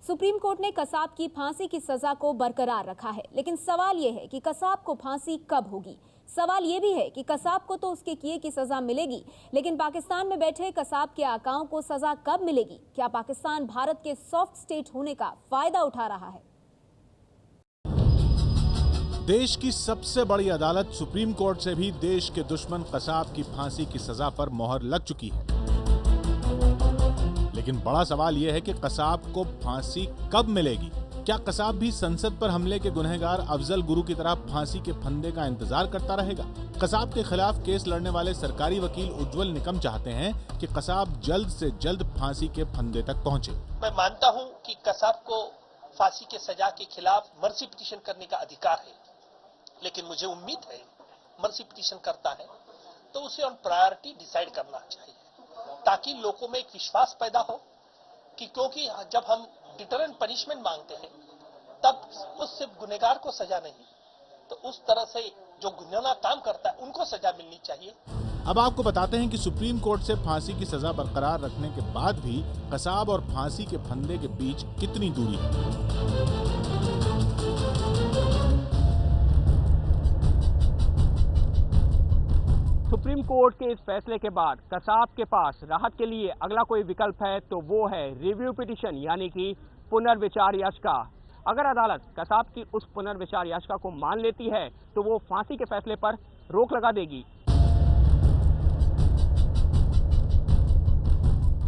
Supreme court ने कसाब की फांसी की सजा को बरकरार रखा है, लेकिन सवाल यह है कि कसाब को फांसी कब होगी। सवाल यह भी है कि कसाब को तो उसके किए की सजा मिलेगी, लेकिन पाकिस्तान में बैठे कसाब के आकाओं को सजा कब मिलेगी? क्या पाकिस्तान भारत के सॉफ्ट स्टेट होने का फायदा उठा रहा है? देश की सबसे बड़ी अदालत सुप्रीम कोर्ट से भी देश के दुश्मन कसाब की फांसी की सजा पर मोहर लग चुकी है। लेकिन बड़ा सवाल यह है कि कसाब को फांसी कब मिलेगी? क्या कसाब भी संसद पर हमले के गुनहगार अफजल गुरु की तरह फांसी के फंदे का इंतजार करता रहेगा? कसाब के खिलाफ केस लड़ने वाले सरकारी वकील उज्जवल निकम चाहते हैं कि कसाब जल्द से जल्द फांसी के फंदे तक पहुंचे। मैं मानता हूं कि कसाब को फांसी के सजा के खिलाफ मर्सी पिटीशन करने का अधिकार है, लेकिन मुझे उम्मीद है मर्सी पिटीशन करता है तो उसे ऑन प्रायोरिटी डिसाइड करना चाहिए, ताकि लोगों में एक विश्वास पैदा हो कि क्योंकि जब हम डिटरेंट पनिशमेंट मांगते हैं तब उससे गुनहगार को सजा नहीं, तो उस तरह से जो गुनहगार काम करता है उनको सजा मिलनी चाहिए। अब आपको बताते हैं कि सुप्रीम कोर्ट से फांसी की सजा बरकरार रखने के बाद भी कसाब और फांसी के फंदे के बीच कितनी दूरी है। सुप्रीम कोर्ट के इस फैसले के बाद कसाब के पास राहत के लिए अगला कोई विकल्प है तो वो है रिव्यू पिटीशन, यानी कि पुनर्विचार याचिका। अगर अदालत कसाब की उस पुनर्विचार याचिका को मान लेती है तो वो फांसी के फैसले पर रोक लगा देगी।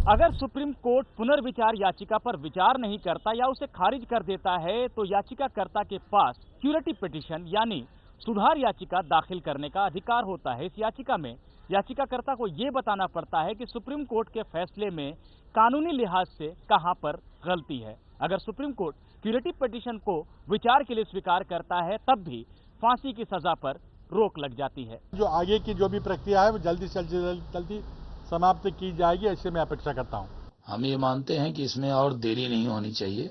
अगर सुप्रीम कोर्ट पुनर्विचार याचिका पर विचार नहीं करता या उसे खारिज कर देता है तो याचिकाकर्ता के पास क्यूरेटिव पिटीशन यानी सुधार याचिका दाखिल करने का अधिकार होता है। इस याचिका में याचिकाकर्ता को यह बताना पड़ता है कि सुप्रीम कोर्ट के फैसले में कानूनी लिहाज से कहां पर गलती है। अगर सुप्रीम कोर्ट क्यूरेटिव पिटीशन को विचार के लिए स्वीकार करता है तब भी फांसी की सजा पर रोक लग जाती है। जो आगे की जो भी प्रक्रिया है वो जल्दी से जल्दी समाप्त की जाएगी, ऐसे मैं अपेक्षा करता हूँ। हम ये मानते हैं कि इसमें और देरी नहीं होनी चाहिए।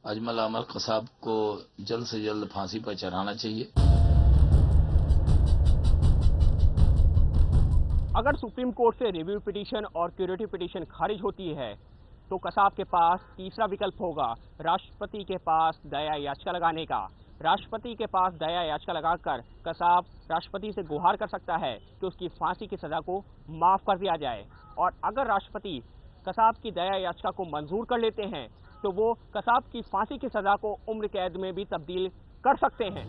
अजमल अमर कसाब को जल्द से जल्द फांसी पर चढ़ाना चाहिए। अगर सुप्रीम कोर्ट से रिव्यू पिटीशन और क्यूरेटिव पिटीशन खारिज होती है तो कसाब के पास तीसरा विकल्प होगा, राष्ट्रपति के पास दया याचिका लगाने का। राष्ट्रपति के पास दया याचिका लगाकर कसाब राष्ट्रपति से गुहार कर सकता है कि उसकी फांसी की सजा को माफ कर दिया जाए, और अगर राष्ट्रपति कसाब की दया याचिका को मंजूर कर लेते हैं तो वो कसाब की फांसी की सजा को उम्र कैद में भी तब्दील कर सकते हैं।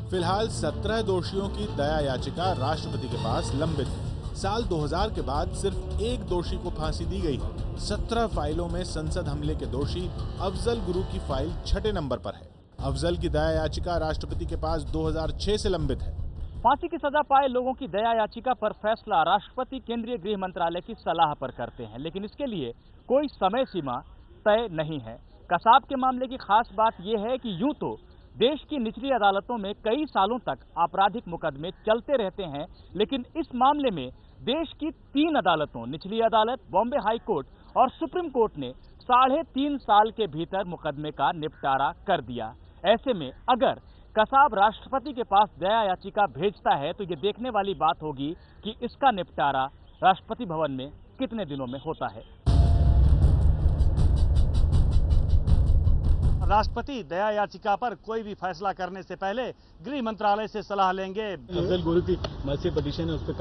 फिलहाल 17 दोषियों की दया याचिका राष्ट्रपति के पास लंबित है। साल 2000 के बाद सिर्फ एक दोषी को फांसी दी गई है। 17 फाइलों में संसद हमले के दोषी अफजल गुरु की फाइल 6 नंबर पर है। अफजल की दया याचिका राष्ट्रपति के पास 2006 से लंबित है। फांसी की सजा पाए लोगों की दया याचिका पर फैसला राष्ट्रपति केंद्रीय गृह मंत्रालय की सलाह पर करते हैं, लेकिन इसके लिए कोई समय सीमा तय नहीं है। कसाब के मामले की खास बात यह है कि यूं तो देश की निचली अदालतों में कई सालों तक आपराधिक मुकदमे चलते रहते हैं, लेकिन इस मामले में देश की 3 अदालतों, निचली अदालत, बॉम्बे हाई कोर्ट और सुप्रीम कोर्ट ने 3.5 साल के भीतर मुकदमे का निपटारा कर दिया। ऐसे में अगर कसाब राष्ट्रपति के पास दया याचिका भेजता है तो ये देखने वाली बात होगी कि इसका निपटारा राष्ट्रपति भवन में कितने दिनों में होता है। राष्ट्रपति दया याचिका पर कोई भी फैसला करने से पहले गृह मंत्रालय से सलाह लेंगे। अफजल गुरु की मर्सी पिटीशन है, उस पर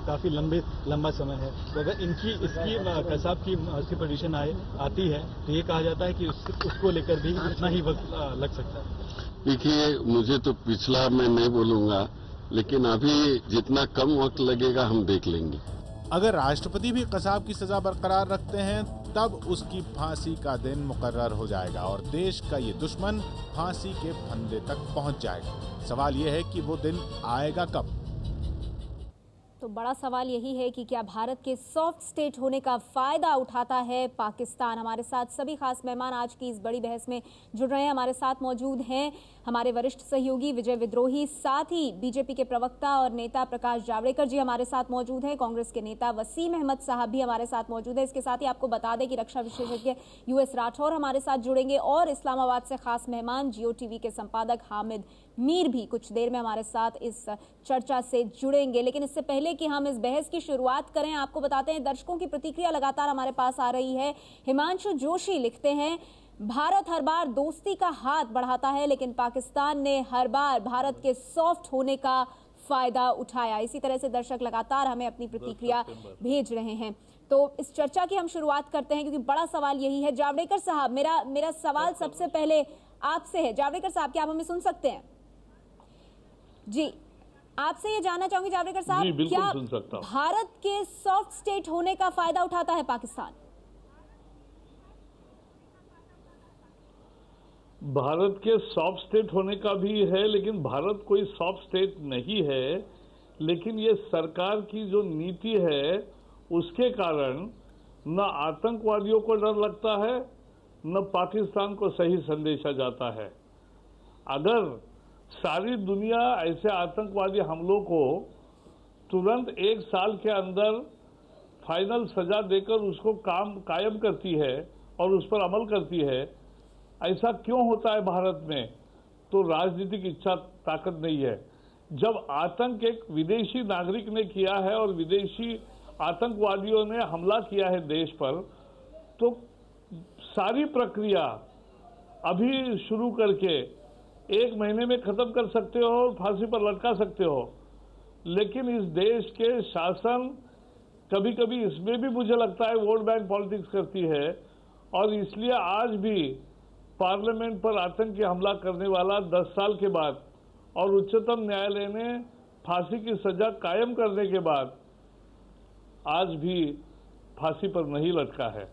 काफी लंबा समय है, तो अगर इसकी कसाब की मर्सी पिटीशन आती है तो ये कहा जाता है कि उसको लेकर भी इतना ही वक्त लग सकता है। देखिए, मुझे तो पिछला मैं नहीं बोलूंगा, लेकिन अभी जितना कम वक्त लगेगा हम देख लेंगे। अगर राष्ट्रपति भी कसाब की सजा बरकरार रखते हैं तब उसकी फांसी का दिन मुकर्रर हो जाएगा और देश का ये दुश्मन फांसी के फंदे तक पहुंच जाएगा। सवाल यह है कि वो दिन आएगा कब? तो बड़ा सवाल यही है कि क्या भारत के सॉफ्ट स्टेट होने का फायदा उठाता है पाकिस्तान? हमारे साथ सभी खास मेहमान आज की इस बड़ी बहस में जुड़ रहे हैं। हमारे साथ मौजूद हैं हमारे वरिष्ठ सहयोगी विजय विद्रोही, साथ ही बीजेपी के प्रवक्ता और नेता प्रकाश जावड़ेकर जी हमारे साथ मौजूद हैं। कांग्रेस के नेता वसीम अहमद साहब भी हमारे साथ मौजूद हैं। इसके साथ ही आपको बता दें कि रक्षा विशेषज्ञ यूएस राठौर हमारे साथ जुड़ेंगे और इस्लामाबाद से खास मेहमान जियो टीवी के संपादक हामिद मीर भी कुछ देर में हमारे साथ इस चर्चा से जुड़ेंगे। लेकिन इससे पहले कि हम इस बहस की शुरुआत करें, आपको बताते हैं दर्शकों की प्रतिक्रिया लगातार हमारे पास आ रही है। हिमांशु जोशी लिखते हैं, भारत हर बार दोस्ती का हाथ बढ़ाता है, लेकिन पाकिस्तान ने हर बार भारत के सॉफ्ट होने का फायदा उठाया। इसी तरह से दर्शक लगातार हमें अपनी प्रतिक्रिया भेज रहे हैं। तो इस चर्चा की हम शुरुआत करते हैं, क्योंकि बड़ा सवाल यही है। जावड़ेकर साहब, मेरा सवाल सबसे पहले आपसे है। जावड़ेकर साहब, क्या आप हमें सुन सकते हैं? जी, आपसे ये जानना चाहूंगी जावड़ेकर साहब, क्या भारत के सॉफ्ट स्टेट होने का फायदा उठाता है पाकिस्तान? भारत के सॉफ्ट स्टेट होने का भी है, लेकिन भारत कोई सॉफ्ट स्टेट नहीं है। लेकिन ये सरकार की जो नीति है उसके कारण न आतंकवादियों को डर लगता है, न पाकिस्तान को सही संदेशा जाता है। अगर सारी दुनिया ऐसे आतंकवादी हमलों को तुरंत 1 साल के अंदर फाइनल सजा देकर उसको कायम करती है और उस पर अमल करती है, ऐसा क्यों होता है भारत में? तो राजनीतिक इच्छा ताकत नहीं है। जब आतंक एक विदेशी नागरिक ने किया है और विदेशी आतंकवादियों ने हमला किया है देश पर, तो सारी प्रक्रिया अभी शुरू करके 1 महीने में खत्म कर सकते हो और फांसी पर लटका सकते हो। लेकिन इस देश के शासन कभी कभी इसमें भी मुझे लगता है वोट बैंक पॉलिटिक्स करती है, और इसलिए आज भी पार्लियामेंट पर आतंकी हमला करने वाला 10 साल के बाद और उच्चतम न्यायालय ने फांसी की सजा कायम करने के बाद आज भी फांसी पर नहीं लटका है।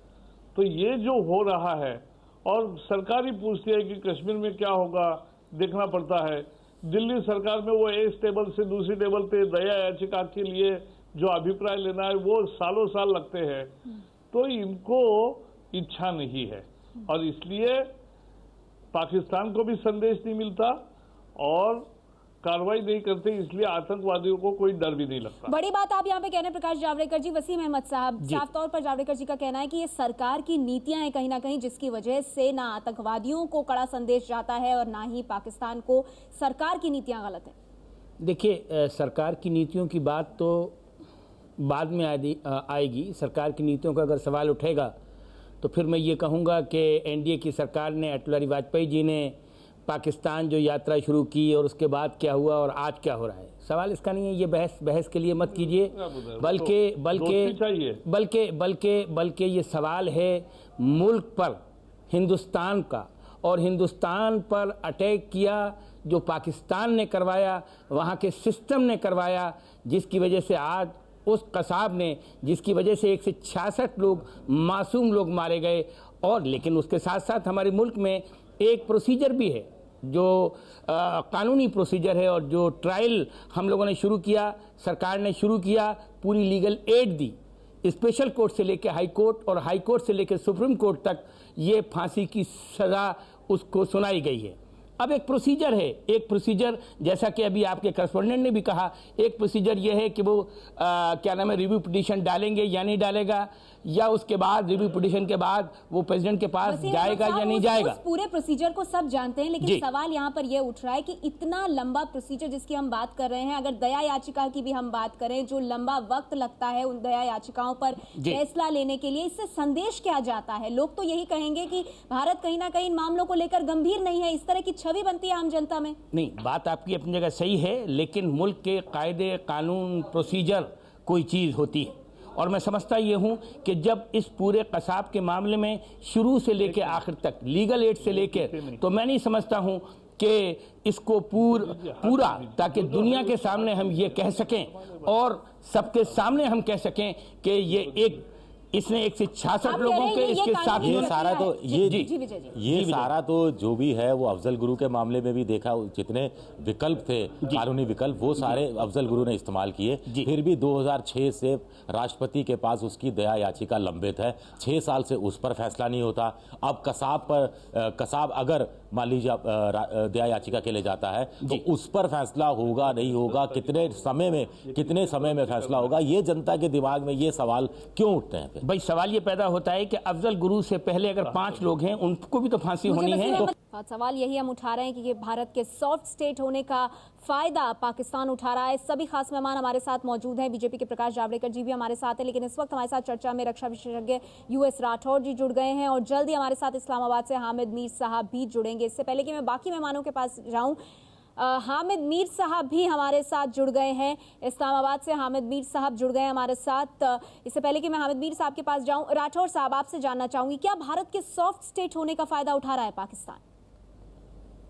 तो ये जो हो रहा है, और सरकार ही पूछती है कि कश्मीर में क्या होगा, देखना पड़ता है। दिल्ली सरकार में वो एक टेबल से दूसरी टेबल पे दया याचिका के लिए जो अभिप्राय लेना है वो सालों साल लगते हैं। तो इनको इच्छा नहीं है, और इसलिए पाकिस्तान को भी संदेश नहीं मिलता और कार्रवाई नहीं करते, इसलिए आतंकवादियों को कोई डर भी नहीं लगता। बड़ी बात आप यहाँ पे कह रहे हैं प्रकाश जावड़ेकर जी। वसीम अहमद साहब, साफ तौर पर जावड़ेकर जी का कहना है कि ये सरकार की नीतियां हैं कहीं ना कहीं, जिसकी वजह से ना आतंकवादियों को कड़ा संदेश जाता है और ना ही पाकिस्तान को। सरकार की नीतियां गलत है। देखिए, सरकार की नीतियों की बात तो बाद में आएगी। सरकार की नीतियों का अगर सवाल उठेगा तो फिर मैं ये कहूँगा कि एनडीए की सरकार ने, अटल बिहारी वाजपेयी जी ने पाकिस्तान जो यात्रा शुरू की और उसके बाद क्या हुआ और आज क्या हो रहा है, सवाल इसका नहीं है। ये बहस के लिए मत कीजिए, बल्कि ये सवाल है मुल्क पर, हिंदुस्तान का, और हिंदुस्तान पर अटैक किया जो पाकिस्तान ने करवाया, वहाँ के सिस्टम ने करवाया, जिसकी वजह से आज उस कसाब ने, जिसकी वजह से 166 लोग, मासूम लोग मारे गए। और लेकिन उसके साथ साथ हमारे मुल्क में एक प्रोसीजर भी है जो कानूनी प्रोसीजर है, और जो ट्रायल हम लोगों ने शुरू किया, सरकार ने शुरू किया, पूरी लीगल एड दी, स्पेशल कोर्ट से लेकर हाई कोर्ट और हाई कोर्ट से लेकर सुप्रीम कोर्ट तक ये फांसी की सज़ा उसको सुनाई गई है। अब एक प्रोसीजर है, एक प्रोसीजर, जैसा कि अभी आपके करस्पॉन्डेंट ने भी कहा, एक प्रोसीजर ये है कि वो क्या नाम है, रिव्यू पिटीशन डालेंगे या नहीं डालेगा, या उसके बाद रिव्यू पिटीशन के बाद वो प्रेसिडेंट के पास जाएगा या नहीं जाएगा। उस पूरे प्रोसीजर को सब जानते हैं, लेकिन सवाल यहाँ पर यह उठ रहा है कि इतना लंबा प्रोसीजर जिसकी हम बात कर रहे हैं, अगर दया याचिका की भी हम बात करें, जो लंबा वक्त लगता है उन दया याचिकाओं पर फैसला लेने के लिए, इससे संदेश क्या जाता है? लोग तो यही कहेंगे कि भारत कहीं ना कहीं इन मामलों को लेकर गंभीर नहीं है, इस तरह की छवि बनती है आम जनता में। नहीं, बात आपकी अपनी जगह सही है, लेकिन मुल्क के कायदे कानून प्रोसीजर कोई चीज़ होती है, और मैं समझता ये हूँ कि जब इस पूरे कसाब के मामले में शुरू से लेकर आखिर तक लीगल एड से लेकर, तो मैं नहीं समझता हूँ कि इसको पूरा ताकि दुनिया के सामने हम ये कह सकें और सबके सामने हम कह सकें कि ये इसने 166 लोगों के इसके साथ, ये सारा तो जो भी है वो अफजल गुरु के मामले में भी देखा, जितने विकल्प थे कानूनी विकल्प, वो सारे अफजल गुरु ने इस्तेमाल किए। फिर भी 2006 से राष्ट्रपति के पास उसकी दया याचिका लंबित है, 6 साल से उस पर फैसला नहीं होता। अब कसाब अगर मान लीजिए दया याचिका के लिए जाता है तो उस पर फैसला होगा नहीं होगा, कितने समय में फैसला होगा, ये जनता के दिमाग में ये सवाल क्यों उठते हैं? भाई सवाल ये पैदा होता है कि अफजल गुरु से पहले अगर 5 लोग हैं उनको भी तो फांसी होनी है। तो सवाल यही हम उठा रहे हैं कि भारत के सॉफ्ट स्टेट होने का फायदा पाकिस्तान उठा रहा है। सभी खास मेहमान हमारे साथ मौजूद हैं। बीजेपी के प्रकाश जावड़ेकर जी भी हमारे साथ हैं, लेकिन इस वक्त हमारे साथ चर्चा में रक्षा विशेषज्ञ US राठौर जी जुड़ गए हैं और जल्द ही हमारे साथ इस्लामाबाद से हामिद मीर साहब भी जुड़ेंगे। इससे पहले कि मैं बाकी मेहमानों के पास जाऊं, हामिद मीर साहब भी हमारे साथ जुड़ गए हैं। इस्लामाबाद से हामिद मीर साहब जुड़ गए हैं हमारे साथ। इससे पहले कि मैं हामिद मीर साहब के पास जाऊं, राठौर साहब आपसे जानना चाहूंगी, क्या भारत के सॉफ्ट स्टेट होने का फायदा उठा रहा है पाकिस्तान?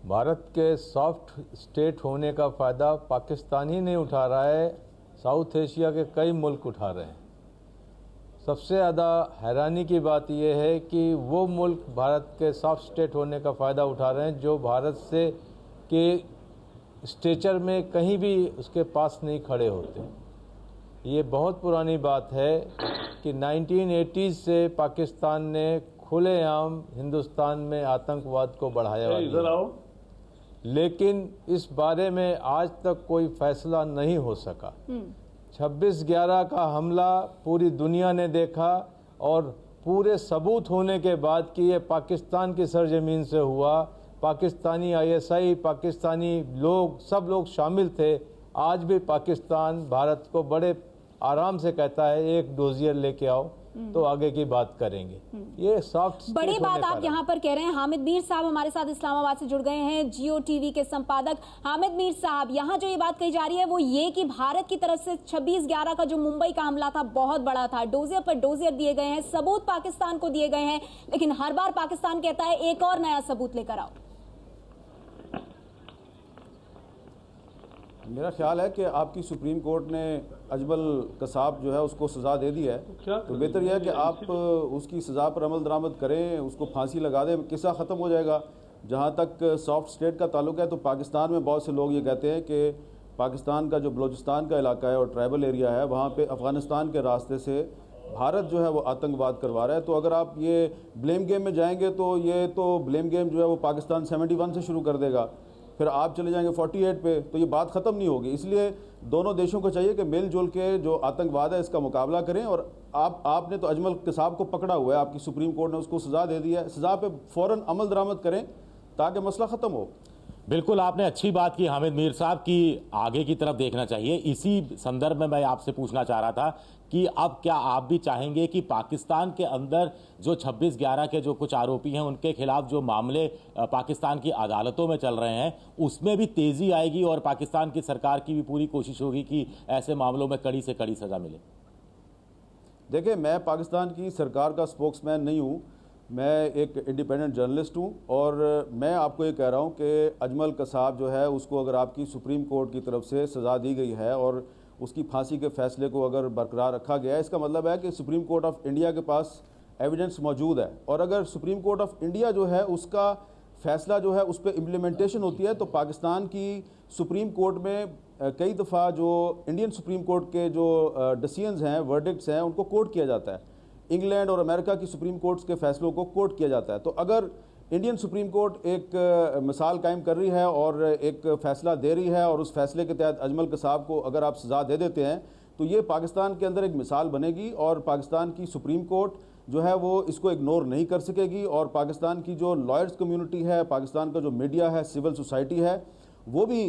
भारत के सॉफ्ट स्टेट होने का फ़ायदा पाकिस्तान ही नहीं उठा रहा है, साउथ एशिया के कई मुल्क उठा रहे हैं। सबसे ज़्यादा हैरानी की बात यह है कि वो मुल्क भारत के सॉफ्ट स्टेट होने का फ़ायदा उठा रहे हैं जो भारत से के स्टेचर में कहीं भी उसके पास नहीं खड़े होते। ये बहुत पुरानी बात है कि 1980s से पाकिस्तान ने खुलेआम हिंदुस्तान में आतंकवाद को बढ़ाया है, लेकिन इस बारे में आज तक कोई फैसला नहीं हो सका। 26/11 का हमला पूरी दुनिया ने देखा और पूरे सबूत होने के बाद कि ये पाकिस्तान की सरजमीन से हुआ, पाकिस्तानी ISI, पाकिस्तानी लोग, सब लोग शामिल थे। आज भी पाकिस्तान भारत को बड़े आराम से कहता है एक डोजियर लेके आओ तो आगे की बात करेंगे। ये सॉफ्ट बड़ी बात आप यहाँ पर कह रहे हैं। हामिद मीर साहब हमारे साथ इस्लामाबाद से जुड़ गए हैं, जियो TV के संपादक। हामिद मीर साहब, यहाँ जो ये बात कही जा रही है वो ये कि भारत की तरफ से 26/11 का जो मुंबई का हमला था बहुत बड़ा था, डोजियर पर डोजियर दिए गए हैं, सबूत पाकिस्तान को दिए गए हैं, लेकिन हर बार पाकिस्तान कहता है एक और नया सबूत लेकर आओ। मेरा ख्याल है कि आपकी सुप्रीम कोर्ट ने अजमल कसाब जो है उसको सज़ा दे दी है, तो बेहतर यह है कि आप उसकी सज़ा पर अमल दरामद करें, उसको फांसी लगा दें, किस्सा ख़त्म हो जाएगा। जहाँ तक सॉफ्ट स्टेट का ताल्लुक है तो पाकिस्तान में बहुत से लोग ये कहते हैं कि पाकिस्तान का जो बलूचिस्तान का इलाका है और ट्राइबल एरिया है वहाँ पर अफ़गानिस्तान के रास्ते से भारत जो है वो आतंकवाद करवा रहा है। तो अगर आप ये ब्लेम गेम में जाएंगे तो ये तो ब्लेम गेम जो है वो पाकिस्तान 71 से शुरू कर देगा, फिर आप चले जाएंगे 48 पे, तो ये बात ख़त्म नहीं होगी। इसलिए दोनों देशों को चाहिए कि मिलजुल के जो आतंकवाद है इसका मुकाबला करें। और आपने तो अजमल कसाब को पकड़ा हुआ है, आपकी सुप्रीम कोर्ट ने उसको सज़ा दे दी है, सज़ा पे फ़ौरन अमल दरामद करें ताकि मसला ख़त्म हो। बिल्कुल आपने अच्छी बात की हामिद मीर साहब की आगे की तरफ देखना चाहिए। इसी संदर्भ में मैं आपसे पूछना चाह रहा था कि अब क्या आप भी चाहेंगे कि पाकिस्तान के अंदर जो 26/11 के जो कुछ आरोपी हैं उनके खिलाफ जो मामले पाकिस्तान की अदालतों में चल रहे हैं उसमें भी तेजी आएगी और पाकिस्तान की सरकार की भी पूरी कोशिश होगी कि ऐसे मामलों में कड़ी से कड़ी सजा मिले? देखिए, मैं पाकिस्तान की सरकार का स्पोक्समैन नहीं हूँ, मैं एक इंडिपेंडेंट जर्नलिस्ट हूँ और मैं आपको ये कह रहा हूँ कि अजमल कसाब जो है उसको अगर आपकी सुप्रीम कोर्ट की तरफ से सज़ा दी गई है और उसकी फांसी के फैसले को अगर बरकरार रखा गया है, इसका मतलब है कि सुप्रीम कोर्ट ऑफ इंडिया के पास एविडेंस मौजूद है। और अगर सुप्रीम कोर्ट ऑफ इंडिया जो है उसका फैसला जो है उस पर इम्प्लीमेंटेशन होती है तो पाकिस्तान की सुप्रीम कोर्ट में कई दफ़ा जो इंडियन सुप्रीम कोर्ट के जो डिसीजंस हैं, वर्डिक्ट्स हैं, उनको कोर्ट किया जाता है। इंग्लैंड और अमेरिका की सुप्रीम कोर्ट्स के फैसलों को कोर्ट किया जाता है। तो अगर इंडियन सुप्रीम कोर्ट एक मिसाल कायम कर रही है और एक फ़ैसला दे रही है और उस फैसले के तहत अजमल कसाब को अगर आप सज़ा दे देते हैं तो ये पाकिस्तान के अंदर एक मिसाल बनेगी और पाकिस्तान की सुप्रीम कोर्ट जो है वो इसको इग्नोर नहीं कर सकेगी। और पाकिस्तान की जो लॉयर्स कम्युनिटी है, पाकिस्तान का जो मीडिया है, सिविल सोसाइटी है, वो भी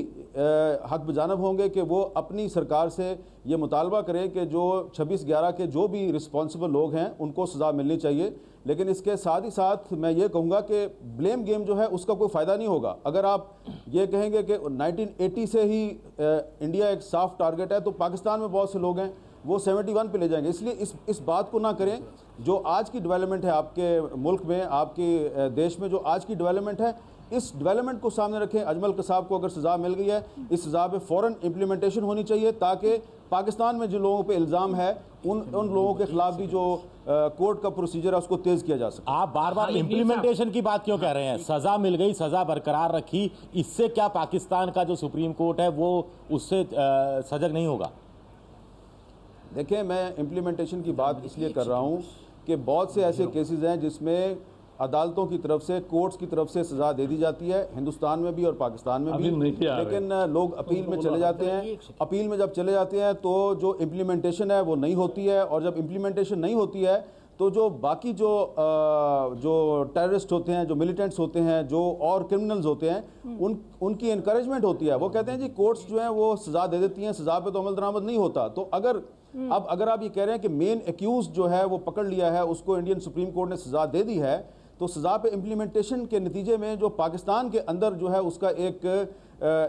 हक बजानब होंगे कि वो अपनी सरकार से ये मुतालबा करें कि जो 26/11 के जो भी रिस्पॉन्सिबल लोग हैं उनको सज़ा मिलनी चाहिए। लेकिन इसके साथ ही साथ मैं ये कहूँगा कि ब्लेम गेम जो है उसका कोई फ़ायदा नहीं होगा। अगर आप ये कहेंगे कि 1980 से ही इंडिया एक सॉफ्ट टारगेट है तो पाकिस्तान में बहुत से लोग हैं वो 71 पे ले जाएंगे। इसलिए इस बात को ना करें। जो आज की डेवलपमेंट है आपके मुल्क में, आपके देश में जो आज की डेवलपमेंट है, इस डेवलपमेंट को सामने रखें। अजमल कसाब को अगर सज़ा मिल गई है, इस सज़ा पे फ़ौरन इम्प्लीमेंटेशन होनी चाहिए ताकि पाकिस्तान में जो लोगों पे इल्ज़ाम है उन लोगों के खिलाफ भी जो कोर्ट का प्रोसीजर है उसको तेज़ किया जा सकता है। आप बार बार इम्प्लीमेंटेशन की बात क्यों कर रहे हैं? सज़ा मिल गई, सज़ा बरकरार रखी, इससे क्या पाकिस्तान का जो सुप्रीम कोर्ट है वो उससे सजग नहीं होगा? देखिए, मैं इम्प्लीमेंटेशन की बात इसलिए कर रहा हूँ कि बहुत से ऐसे केसेस हैं जिसमें अदालतों की तरफ से, कोर्ट्स की तरफ से सज़ा दे दी जाती है, हिंदुस्तान में भी और पाकिस्तान में भी, लेकिन लोग अपील में चले जाते हैं। अपील में जब चले जाते हैं तो जो इम्प्लीमेंटेशन है वो नहीं होती है और जब इम्प्लीमेंटेशन नहीं होती है तो जो बाकी जो टेररिस्ट होते हैं, जो मिलिटेंट्स होते हैं, जो और क्रिमिनल्स होते हैं, उनकी इनकरेजमेंट होती है। वो कहते हैं जी कोर्ट्स जो हैं वो सजा दे देती हैं, सजा पे तो अमल दरामद नहीं होता। तो अगर आप ये कह रहे हैं कि मेन एक्यूज जो है वो पकड़ लिया है, उसको इंडियन सुप्रीम कोर्ट ने सजा दे दी है, तो सजा पे इम्प्लीमेंटेशन के नतीजे में जो पाकिस्तान के अंदर जो है उसका एक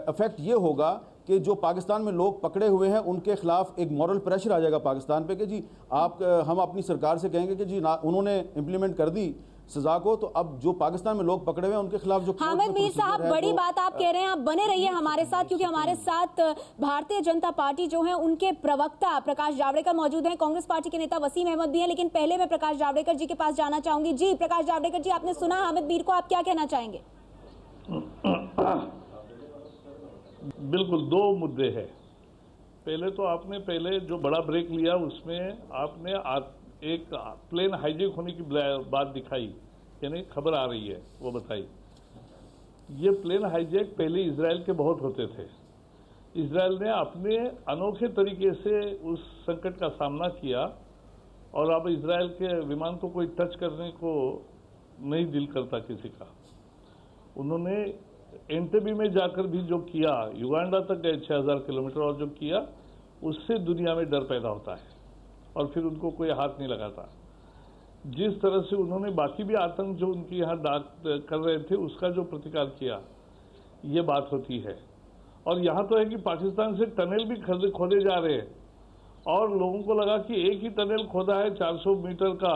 इफेक्ट ये होगा कि जो पाकिस्तान में लोग पकड़े हुए हैं उनके खिलाफ एक मॉरल प्रेशर आ जाएगा पाकिस्तान पे कि जी हम अपनी सरकार से कहेंगे कि जी उन्होंने इम्प्लीमेंट कर दी सजा को, तो अब जो पाकिस्तान में लोग पकड़े हुए हैं उनके खिलाफ जो हामिद मीर साहब बड़ी बात आप कह रहे हैं, आप बने रहिए हमारे साथ, क्योंकि हमारे साथ भारतीय जनता पार्टी जो है उनके प्रवक्ता प्रकाश जावड़ेकर मौजूद हैं, कांग्रेस पार्टी के नेता वसीम अहमद भी हैं। लेकिन पहले मैं प्रकाश जावड़ेकर जी के पास जाना चाहूंगी। जी प्रकाश जावड़ेकर जी, आपने सुना हामिद मीर को, आप क्या कहना चाहेंगे? बिल्कुल, दो मुद्दे हैं। पहले तो आपने जो बड़ा ब्रेक लिया उसमें आपने एक प्लेन हाईजैक होने की बात दिखाई, यानी खबर आ रही है वो बताई। ये प्लेन हाईजैक पहले इजराइल के बहुत होते थे। इजराइल ने अपने अनोखे तरीके से उस संकट का सामना किया और अब इजराइल के विमान को कोई टच करने को नहीं दिल करता किसी का। उन्होंने एंटेबे में जाकर भी जो किया, युगांडा तक गए 6000 किलोमीटर, और जो किया उससे दुनिया में डर पैदा होता है और फिर उनको कोई हाथ नहीं लगाता। जिस तरह से उन्होंने बाकी भी आतंक जो उनके यहाँ डाक कर रहे थे उसका जो प्रतिकार किया, ये बात होती है। और यहाँ तो है कि पाकिस्तान से टनल भी खोदे जा रहे हैं और लोगों को लगा कि एक ही टनल खोदा है 400 मीटर का,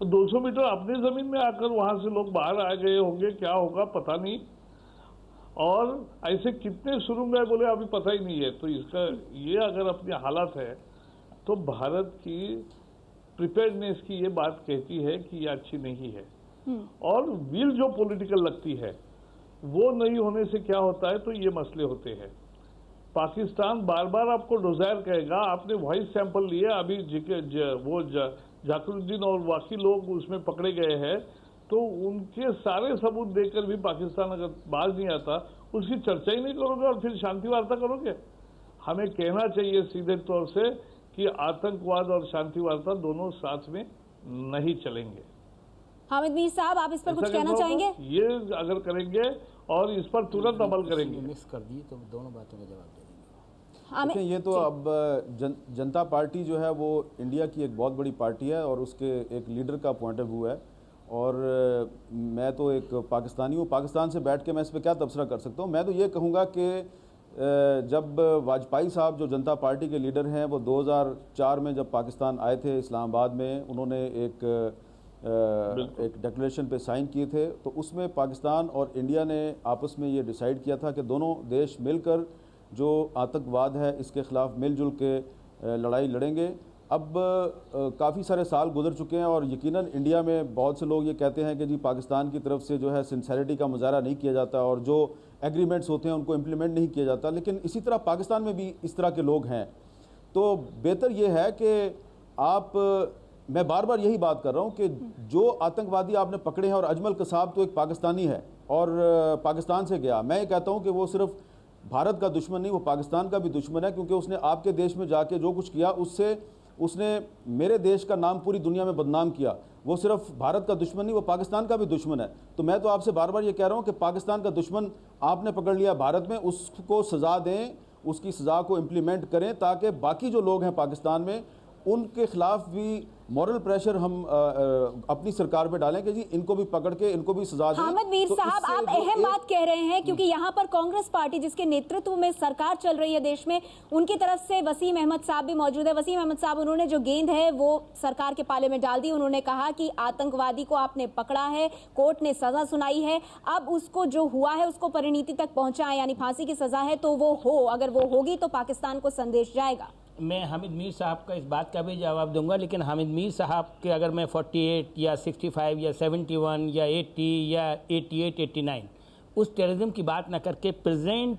और 200 मीटर अपनी जमीन में आकर वहां से लोग बाहर आ गए होंगे, क्या होगा पता नहीं। और ऐसे कितने सुरुंग गए बोले अभी पता ही नहीं है। तो इसका ये अगर अपनी हालत है तो भारत की प्रिपेयर्डनेस की ये बात कहती है कि ये अच्छी नहीं है। और विल जो पॉलिटिकल लगती है वो नहीं होने से क्या होता है, तो ये मसले होते हैं। पाकिस्तान बार बार आपको डोजायर कहेगा। आपने वॉइस सैंपल लिए, अभी वो जाकिरुद्दीन और बाकी लोग उसमें पकड़े गए हैं, तो उनके सारे सबूत देकर भी पाकिस्तान अगर बाज नहीं आता, उसकी चर्चा ही नहीं करोगे और फिर शांति वार्ता करोगे। हमें कहना चाहिए सीधे तौर से कि आतंकवाद और शांति वार्ता दोनों साथ में नहीं चलेंगे। हामिद मीर साहब, आप इस पर कुछ कहना चाहेंगे? ये अगर करेंगे और इस पर तुरंत अमल करेंगे, मिस कर दिए तो दोनों बातों का जवाब दे देंगे। देखिए, ये तो अब जनता पार्टी जो है वो इंडिया की एक बहुत बड़ी पार्टी है और उसके एक लीडर का पॉइंट ऑफ व्यू है। और मैं तो एक पाकिस्तानी हूँ, पाकिस्तान से बैठ के मैं इस पर क्या तबसरा कर सकता हूँ। मैं तो ये कहूँगा कि जब वाजपेयी साहब जो जनता पार्टी के लीडर हैं, वो 2004 में जब पाकिस्तान आए थे इस्लामाबाद में, उन्होंने एक डिक्लेरेशन पे साइन किए थे। तो उसमें पाकिस्तान और इंडिया ने आपस में ये डिसाइड किया था कि दोनों देश मिलकर जो आतंकवाद है इसके ख़िलाफ़ मिलजुल के लड़ाई लड़ेंगे। अब काफ़ी सारे साल गुजर चुके हैं और यकीनन इंडिया में बहुत से लोग ये कहते हैं कि जी पाकिस्तान की तरफ से जो है सिंसेरिटी का मुजाहरा नहीं किया जाता और जो एग्रीमेंट्स होते हैं उनको इम्प्लीमेंट नहीं किया जाता। लेकिन इसी तरह पाकिस्तान में भी इस तरह के लोग हैं। तो बेहतर ये है कि मैं बार बार यही बात कर रहा हूँ कि जो आतंकवादी आपने पकड़े हैं, और अजमल कसाब तो एक पाकिस्तानी है और पाकिस्तान से गया, मैं ये कहता हूँ कि वो सिर्फ भारत का दुश्मन नहीं, वो पाकिस्तान का भी दुश्मन है, क्योंकि उसने आपके देश में जाके जो कुछ किया उससे उसने मेरे देश का नाम पूरी दुनिया में बदनाम किया। वो सिर्फ भारत का दुश्मन नहीं, वो पाकिस्तान का भी दुश्मन है। तो मैं तो आपसे बार बार ये कह रहा हूँ कि पाकिस्तान का दुश्मन आपने पकड़ लिया भारत में, उसको सज़ा दें, उसकी सज़ा को इम्प्लीमेंट करें, ताकि बाकी जो लोग हैं पाकिस्तान में उनके खिलाफ भी मॉरल प्रेशर हम अपनी सरकार पे डालें कि जी इनको भी पकड़ के इनको भी सजा दें। हामिद मीर साहब, आप अहम बात कह रहे हैं, क्योंकि यहाँ पर कांग्रेस पार्टी जिसके नेतृत्व में सरकार चल रही है देश में, उनकी तरफ से वसीम अहमद साहब भी मौजूद है। वसीम अहमद साहब, उन्होंने जो गेंद है वो सरकार के पाले में डाल दी। उन्होंने कहा कि आतंकवादी को आपने पकड़ा है, कोर्ट ने सजा सुनाई है, अब उसको जो हुआ है उसको परिणति तक पहुंचाएं, यानी फांसी की सजा है तो वो हो, अगर वो होगी तो पाकिस्तान को संदेश जाएगा। मैं हामिद मीर साहब का इस बात का भी जवाब दूंगा, लेकिन हामिद मीर साहब के अगर मैं 48 या 65 या 71 या 80 या 88, 89 उस टेररिज्म की बात ना करके प्रेजेंट,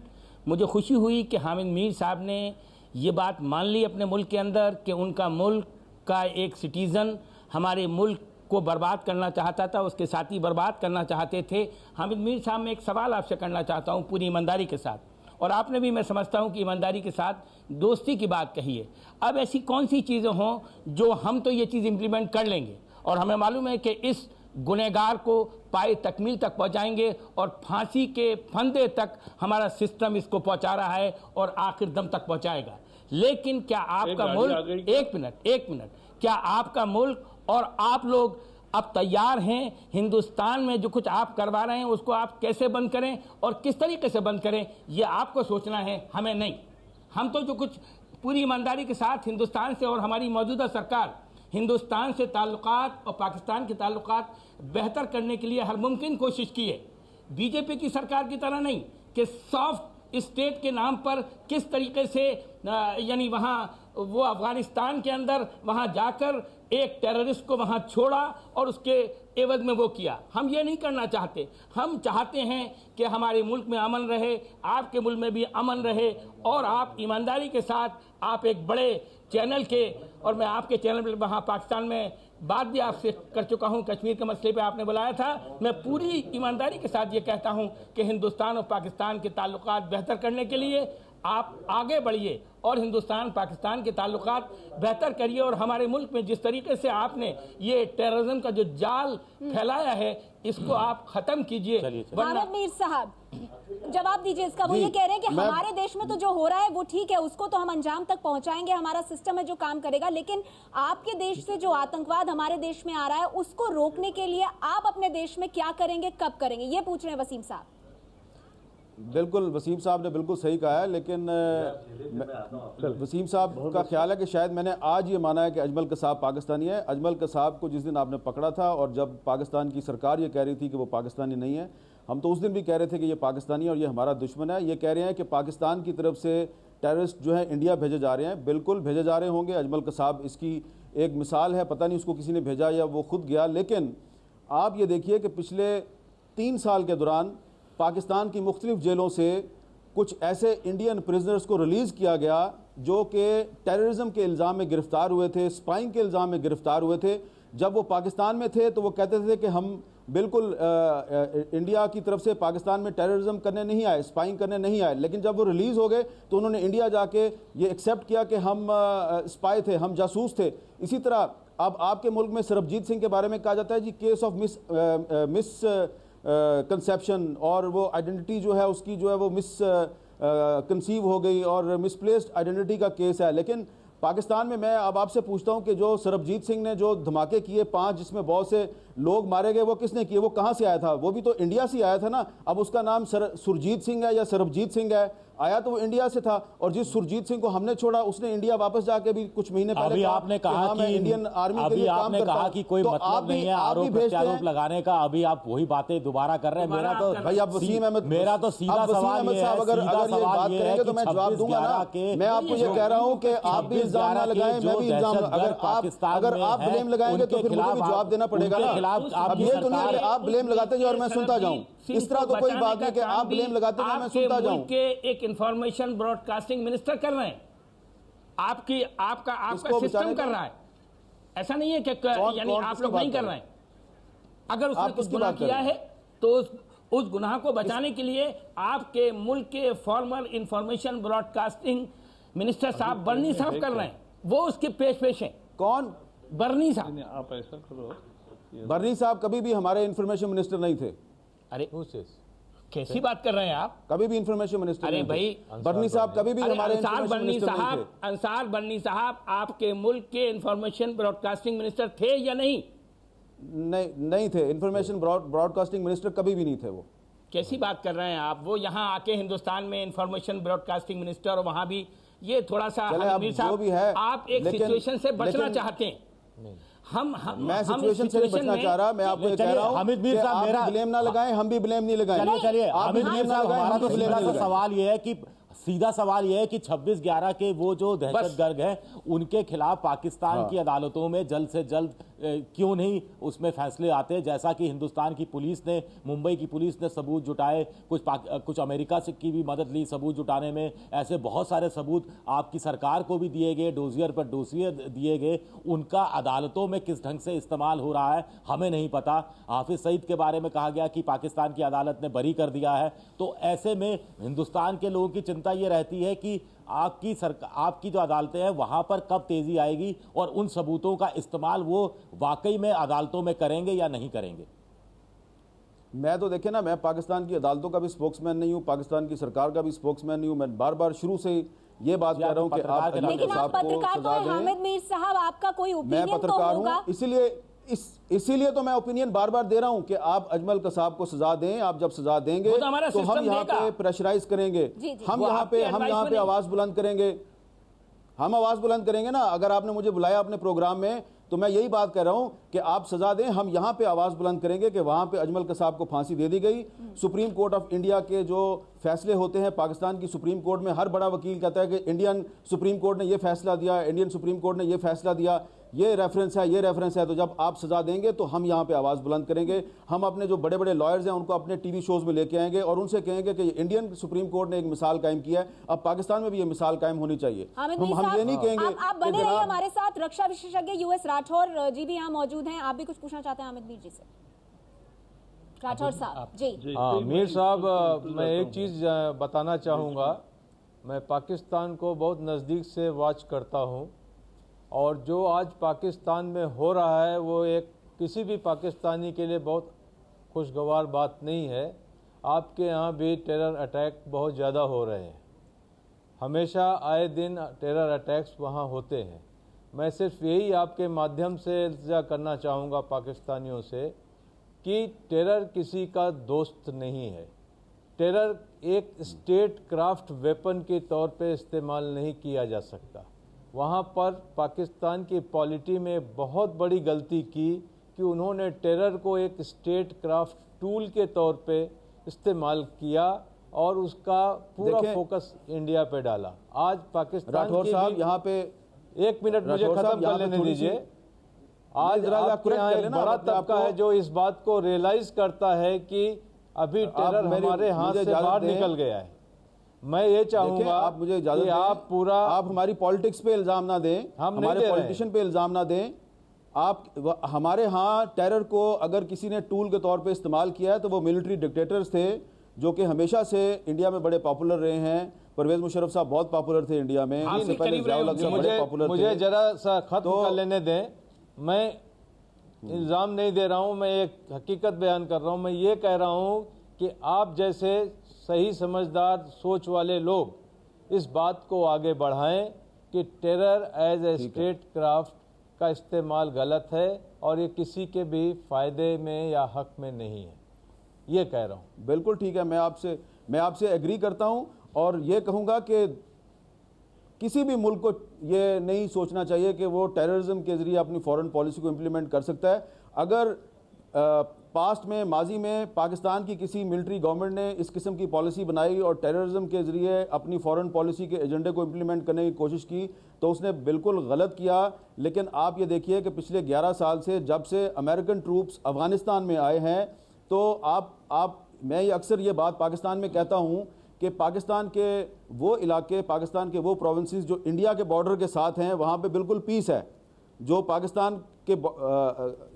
मुझे खुशी हुई कि हामिद मीर साहब ने ये बात मान ली अपने मुल्क के अंदर कि उनका मुल्क का एक सिटीज़न हमारे मुल्क को बर्बाद करना चाहता था, उसके साथी बर्बाद करना चाहते थे। हामिद मीर साहब, मैं एक सवाल आपसे करना चाहता हूँ पूरी ईमानदारी के साथ, और आपने भी मैं समझता हूं कि ईमानदारी के साथ दोस्ती की बात कही है। अब ऐसी कौन सी चीज़ें हों जो हम तो ये चीज़ इम्प्लीमेंट कर लेंगे और हमें मालूम है कि इस गुनहगार को पाए तकमील तक पहुंचाएंगे और फांसी के फंदे तक हमारा सिस्टम इसको पहुंचा रहा है और आखिर दम तक पहुंचाएगा। लेकिन क्या आपका मुल्क, एक मिनट, क्या आपका मुल्क और आप लोग अब तैयार हैं हिंदुस्तान में जो कुछ आप करवा रहे हैं उसको आप कैसे बंद करें और किस तरीके से बंद करें, ये आपको सोचना है, हमें नहीं। हम तो जो कुछ पूरी ईमानदारी के साथ हिंदुस्तान से और हमारी मौजूदा सरकार हिंदुस्तान से ताल्लुकात और पाकिस्तान के ताल्लुकात बेहतर करने के लिए हर मुमकिन कोशिश की है। बीजेपी की सरकार की तरह नहीं कि सॉफ्ट स्टेट के नाम पर किस तरीके से यानी वहाँ वो अफगानिस्तान के अंदर वहाँ जाकर एक टेररिस्ट को वहाँ छोड़ा और उसके एवज में वो किया। हम ये नहीं करना चाहते। हम चाहते हैं कि हमारे मुल्क में अमन रहे, आपके मुल्क में भी अमन रहे और आप ईमानदारी के साथ आप एक बड़े चैनल के, और मैं आपके चैनल पर वहाँ पाकिस्तान में बात भी आपसे कर चुका हूँ, कश्मीर के मसले पे आपने बुलाया था। मैं पूरी ईमानदारी के साथ ये कहता हूँ कि हिंदुस्तान और पाकिस्तान के ताल्लुकात बेहतर करने के लिए आप आगे बढ़िए और हिंदुस्तान पाकिस्तान के ताल्लुकात बेहतर करिए और हमारे मुल्क में जिस तरीके से आपने ये टेररिज्म का जो जाल फैलाया है इसको आप खत्म कीजिए। हामिद मीर साहब जवाब दीजिए इसका। वो ये कह रहे हैं कि हमारे देश में तो जो हो रहा है वो ठीक है, उसको तो हम अंजाम तक पहुंचाएंगे, हमारा सिस्टम है जो काम करेगा, लेकिन आपके देश से जो आतंकवाद हमारे देश में आ रहा है उसको रोकने के लिए आप अपने देश में क्या करेंगे, कब करेंगे, ये पूछ रहे हैं वसीम साहब। बिल्कुल, वसीम साहब ने बिल्कुल सही कहा है, लेकिन वसीम साहब का ख्याल है कि शायद मैंने आज ये माना है कि अजमल कसाब पाकिस्तानी है। अजमल कसाब को जिस दिन आपने पकड़ा था और जब पाकिस्तान की सरकार ये कह रही थी कि वो पाकिस्तानी नहीं है, हम तो उस दिन भी कह रहे थे कि ये पाकिस्तानी है और ये हमारा दुश्मन है। ये कह रहे हैं कि पाकिस्तान की तरफ से टेररिस्ट जो है इंडिया भेजे जा रहे हैं। बिल्कुल भेजे जा रहे होंगे। अजमल कसाब इसकी एक मिसाल है, पता नहीं उसको किसी ने भेजा या वो खुद गया। लेकिन आप ये देखिए कि पिछले 3 साल के दौरान पाकिस्तान की मुख्तलिफ जेलों से कुछ ऐसे इंडियन प्रिजनर्स को रिलीज़ किया गया जो कि टेररिज्म के इल्ज़ाम में गिरफ़्तार हुए थे, स्पाइंग के इल्ज़ाम में गिरफ़्तार हुए थे। जब वो पाकिस्तान में थे तो वो कहते थे कि हम बिल्कुल इंडिया की तरफ से पाकिस्तान में टेररिज्म करने नहीं आए, स्पाइंग करने नहीं आए। लेकिन जब वो रिलीज़ हो गए तो उन्होंने इंडिया जाके ये एक्सेप्ट किया कि हम स्पाई थे, हम जासूस थे। इसी तरह अब आपके मुल्क में सरबजीत सिंह के बारे में कहा जाता है जी केस ऑफ मिस कंसेप्शन और वो आइडेंटिटी जो है उसकी जो है वो मिस कंसीव हो गई और मिसप्लेस्ड आइडेंटिटी का केस है। लेकिन पाकिस्तान में मैं अब आपसे पूछता हूं कि जो सरबजीत सिंह ने जो धमाके किए 5 जिसमें बहुत से लोग मारे गए, वो किसने किए, वो कहां से आया था? वो भी तो इंडिया से आया था ना। अब उसका नाम सुरजीत सिंह है या सरबजीत सिंह है, आया तो वो इंडिया से था। और जिस सुरजीत सिंह को हमने छोड़ा उसने इंडिया वापस जाके भी कुछ महीने पहले अभी आपने कहा कि इंडियन आर्मी के लिए काम करता हूं। कि कोई मतलब नहीं है आरोप प्रत्यारोप लगाने का। अभी आप वही बातें दोबारा कर रहे हैं। मेरा तो भाई आप वसीम अहमद, मेरा तो सीधा सवाल ये है, अगर ये बात करेंगे तो मैं जवाब दूंगा ना। मैं आपको ये कह रहा हूं कि आप भी इल्जाम ना लगाएं, मैं भी इल्जाम, अगर आप ब्लेम लगाएंगे तो फिर मुझे भी जवाब देना पड़ेगा ना। अब ये तो नहीं कि आप ब्लेम लगाते जाओ और मैं सुनता जाऊं, इस तरह तो कोई बात नहीं कि आप ब्लेम लगाते जाओ मैं सुनता जाऊं। के एक इंफॉर्मेशन ब्रॉडकास्टिंग मिनिस्टर कर रहे हैं, आपका सिस्टम कर रहा है। ऐसा नहीं है कि यानी आप लोग नहीं कर रहे हैं। अगर उसने कुछ गुनाह किया है तो उस गुनाह को बचाने के लिए आपके मुल्क के फॉर्मर इंफॉर्मेशन ब्रॉडकास्टिंग मिनिस्टर साहब बर्नी साहब कर रहे हैं, वो उसके पेश हैं। कौन? बर्नी साहब। आप ऐसा करो, बर्नी साहब कभी भी हमारे इंफॉर्मेशन मिनिस्टर नहीं थे। अरे कैसी बात कर रहे हैं आप? कभी भी इंफॉर्मेशन मिनिस्टर अरे भाई बर्नी साहब कभी भी हमारे अंसार बर्नी साहब आपके मुल्क के इंफॉर्मेशन ब्रॉडकास्टिंग मिनिस्टर थे या नहीं? नहीं थे। इंफॉर्मेशन ब्रॉडकास्टिंग मिनिस्टर कभी भी नहीं थे। वो कैसी बात कर रहे हैं आप? वो यहाँ आके हिंदुस्तान में इंफॉर्मेशन ब्रॉडकास्टिंग मिनिस्टर और वहां भी ये थोड़ा सा जो भी है, आप एक सिचुएशन से बचना चाहते हैं। मैं सिचुएशन से बचना चाह रहा, मैं आपको कह रहा हूं हामिद मीर साहब मेरा ब्लेम ना लगाएं, हम भी ब्लेम नहीं लगाएं। चलिए हामिद मीर साहब हमारा तो सीधा सवाल ये है कि सीधा सवाल यह है कि 26/11 के वो जो दहशतगर्द हैं उनके खिलाफ पाकिस्तान की अदालतों में जल्द से जल्द क्यों नहीं उसमें फैसले आते, जैसा कि हिंदुस्तान की पुलिस ने, मुंबई की पुलिस ने सबूत जुटाए, कुछ अमेरिका से की भी मदद ली सबूत जुटाने में। ऐसे बहुत सारे सबूत आपकी सरकार को भी दिए गए, डोजियर पर डोसियर दिए गए, उनका अदालतों में किस ढंग से इस्तेमाल हो रहा है हमें नहीं पता। हाफिज सईद के बारे में कहा गया कि पाकिस्तान की अदालत ने बरी कर दिया है। तो ऐसे में हिंदुस्तान के लोगों की चिंता चिंता ये रहती है कि आपकी जो अदालतें हैं वहां पर कब तेजी आएगी और उन सबूतों का इस्तेमाल वो वाकई में अदालतों में करेंगे या नहीं करेंगे। मैं तो देखिए ना, मैं पाकिस्तान की अदालतों का भी स्पोक्समैन नहीं हूं, पाकिस्तान की सरकार का भी स्पोक्समैन नहीं हूं। मैं बार बार शुरू से ये बात कह रहा हूं कि आप लेकिन आप पत्रकार तो हैं हामिद मीर साहब, आपका कोई ओपिनियन तो होगा। मैं पत्रकार हूं, इसीलिए तो मैं ओपिनियन बार बार दे रहा हूं कि आप अजमल कसाब को सजा दें। आप जब सजा देंगे तो हम यहाँ पे प्रेशराइज करेंगे, हम यहाँ पे आवाज बुलंद करेंगे, हम आवाज बुलंद करेंगे ना। अगर आपने मुझे बुलाया अपने प्रोग्राम में तो मैं यही बात कह रहा हूं कि आप सजा दें, हम यहां पे आवाज बुलंद करेंगे कि वहां पे अजमल कसाब को फांसी दे दी गई। सुप्रीम कोर्ट ऑफ इंडिया के जो फैसले होते हैं, पाकिस्तान की सुप्रीम कोर्ट में हर बड़ा वकील कहता है कि इंडियन सुप्रीम कोर्ट ने यह फैसला दिया, इंडियन सुप्रीम कोर्ट ने यह फैसला दिया, ये रेफरेंस है, ये रेफरेंस है। तो जब आप सजा देंगे तो हम यहाँ पे आवाज बुलंद करेंगे। हम अपने जो बड़े बड़े लॉयर्स हैं उनको अपने टीवी शोज में लेके आएंगे और उनसे कहेंगे कि इंडियन सुप्रीम कोर्ट ने एक मिसाल कायम किया है, अब पाकिस्तान में भी ये मिसाल कायम होनी चाहिए। हम ये नहीं कहेंगे। आप बने रहिए हमारे साथ। रक्षा विशेषज्ञ यूएस राठौर जी भी यहाँ मौजूद हैं, आप भी कुछ पूछना चाहते हैं हामिद मीर जी से? राठौर साहब जी। हाँ मीर साहब, मैं एक चीज बताना चाहूँगा। मैं पाकिस्तान को बहुत नज़दीक से वॉच करता हूँ और जो आज पाकिस्तान में हो रहा है वो एक किसी भी पाकिस्तानी के लिए बहुत खुशगवार बात नहीं है। आपके यहाँ भी टेरर अटैक बहुत ज़्यादा हो रहे हैं, हमेशा आए दिन टेरर अटैक्स वहाँ होते हैं। मैं सिर्फ यही आपके माध्यम से इल्तिजा करना चाहूँगा पाकिस्तानियों से कि टेरर किसी का दोस्त नहीं है। टेरर एक स्टेट क्राफ्ट वेपन के तौर पे इस्तेमाल नहीं किया जा सकता। वहाँ पर पाकिस्तान की पॉलिटी में बहुत बड़ी गलती की कि उन्होंने टेरर को एक स्टेट क्राफ्ट टूल के तौर पे इस्तेमाल किया और उसका पूरा फोकस इंडिया पे डाला। आज पाकिस्तान राठौर साहब यहाँ पे एक मिनट मुझे खत्म कर लेने दीजिए। आज आपके यहाँ एक बड़ा तबका है जो इस बात को रियलाइज करता है कि अभी टेरर हमारे हाथ से बाहर निकल गया है। मैं ये चाहूंगा आप मुझे इजाजत दें, आप हमारी पॉलिटिक्स पे इल्जाम ना दें, हमारे पॉलिटिशियन पे इल्जाम ना दें। आप हमारे यहाँ टेरर को अगर किसी ने टूल के तौर पे इस्तेमाल किया है तो वो मिलिट्री डिक्टेटर्स थे जो कि हमेशा से इंडिया में बड़े पॉपुलर रहे हैं। परवेज मुशर्रफ साहब बहुत पॉपुलर थे इंडिया में, इससे पहले ज़ियाउल हक साहब बड़े पॉपुलर थे। मुझे जरा सा खत्म कर लेने दें। मैं इल्ज़ाम नहीं दे रहा हूँ, मैं एक हकीकत बयान कर रहा हूँ। मैं ये कह रहा हूँ कि आप जैसे सही समझदार सोच वाले लोग इस बात को आगे बढ़ाएं कि terror as a statecraft का इस्तेमाल गलत है और ये किसी के भी फायदे में या हक में नहीं है, ये कह रहा हूँ। बिल्कुल ठीक है, मैं आपसे एग्री करता हूँ और ये कहूँगा कि किसी भी मुल्क को ये नहीं सोचना चाहिए कि वो टेररिज्म के जरिए अपनी फॉरेन पॉलिसी को इम्प्लीमेंट कर सकता है। अगर पास्ट में माजी में पाकिस्तान की किसी मिलिट्री गवर्नमेंट ने इस किस्म की पॉलिसी बनाई और टेररिज्म के ज़रिए अपनी फॉरेन पॉलिसी के एजेंडे को इम्प्लीमेंट करने की कोशिश की तो उसने बिल्कुल गलत किया। लेकिन आप ये देखिए कि पिछले 11 साल से जब से अमेरिकन ट्रूप्स अफगानिस्तान में आए हैं तो मैं ये अक्सर ये बात पाकिस्तान में कहता हूँ कि पाकिस्तान के वो इलाके, पाकिस्तान के वो प्रोविंसेस जो इंडिया के बॉर्डर के साथ हैं वहाँ पे बिल्कुल पीस है। जो पाकिस्तान के